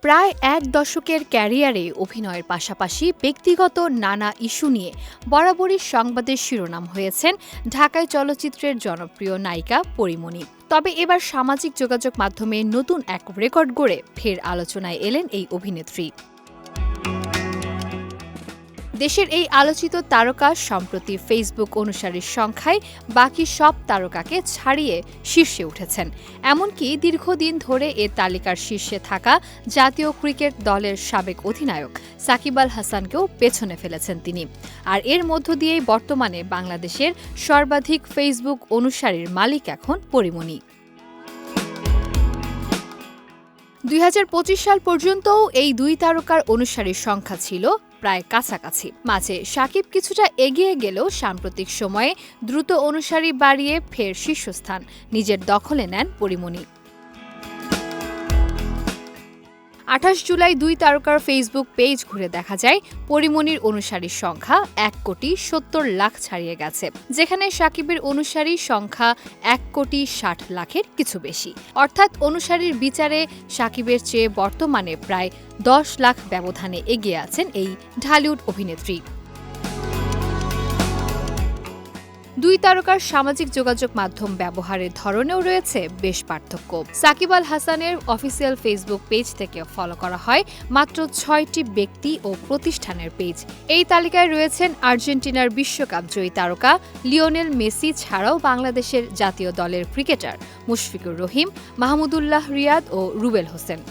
প্রায় এক দশকের ক্যারিয়ারে অভিনয়ের পাশাপাশি ব্যক্তিগত নানা ইস্যু নিয়ে বরাবরই সংবাদের শিরোনাম হয়েছেন ঢাকাই চলচ্চিত্রের জনপ্রিয় নায়িকা পরীমণি। তবে এবার সামাজিক যোগাযোগ মাধ্যমে নতুন এক রেকর্ড গড়ে ফের আলোচনায় এলেন এই অভিনেত্রী। দেশের এই আলোচিত তারকা সম্প্রতি ফেসবুক অনুসারীর সংখ্যায় বাকি সব তারকাকে ছাড়িয়ে শীর্ষে উঠেছেন। এমনকি দীর্ঘদিন ধরে এ তালিকার শীর্ষে থাকা জাতীয় ক্রিকেট দলের সাবেক অধিনায়ক সাকিব আল হাসানকেও পেছনে ফেলেছেন তিনি। আর এর মধ্য দিয়েই বর্তমানে বাংলাদেশের সর্বাধিক ফেসবুক অনুসারীর মালিক এখন পরীমণি। 2025 সাল পর্যন্তও এই দুই তারকার অনুসারীর সংখ্যা ছিল প্রায় কাছাকাছি। মাঝে সাকিব কিছুটা এগিয়ে গেলেও সাম্প্রতিক সময়ে দ্রুত অনুসারী বাড়িয়ে ফের শীর্ষস্থান নিজের দখলে নেন পরীমণি। 28 জুলাই দুই তারকার ফেসবুক পেজ ঘুরে দেখা যায় পরীমণির অনুসারীর সংখ্যা 1,70,00,000 ছাড়িয়ে গেছে, যেখানে সাকিবের অনুসারীর সংখ্যা 1,60,00,000-এর কিছু বেশি। অর্থাৎ অনুসারীর বিচারে সাকিবের চেয়ে বর্তমানে প্রায় 10 লাখ ব্যবধানে এগিয়ে আছেন এই ঢালিউড অভিনেত্রী। দুই তারকার সামাজিক যোগাযোগ মাধ্যম ব্যবহারের ধরনেও রয়েছে বেশ পার্থক্য। সাকিব আল হাসানের অফিসিয়াল ফেসবুক পেজ থেকে ফলো করা হয় মাত্র 6টি ব্যক্তি ও প্রতিষ্ঠানের পেজ। এই তালিকায় রয়েছেন আর্জেন্টিনার বিশ্বকাপ জয়ী তারকা লিওনেল মেসি ছাড়াও বাংলাদেশের জাতীয় দলের ক্রিকেটার মুশফিকুর রহিম, মাহমুদুল্লাহ রিয়াদ ও রুবেল হোসেন।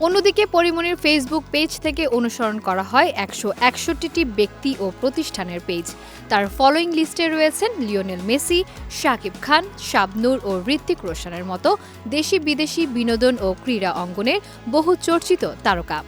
অন্যদিকে পরীমণির ফেসবুক পেজ থেকে অনুসরণ করা হয় 161টি ব্যক্তি ও প্রতিষ্ঠানের পেজ। তার ফলোয়িং লিস্টে রয়েছেন লিওনেল মেসি, শাকিব খান, শাবনূর ও হৃতিক রোশনের মতো দেশি বিদেশি বিনোদন ও ক্রীড়া অঙ্গনের বহু চর্চিত তারকা।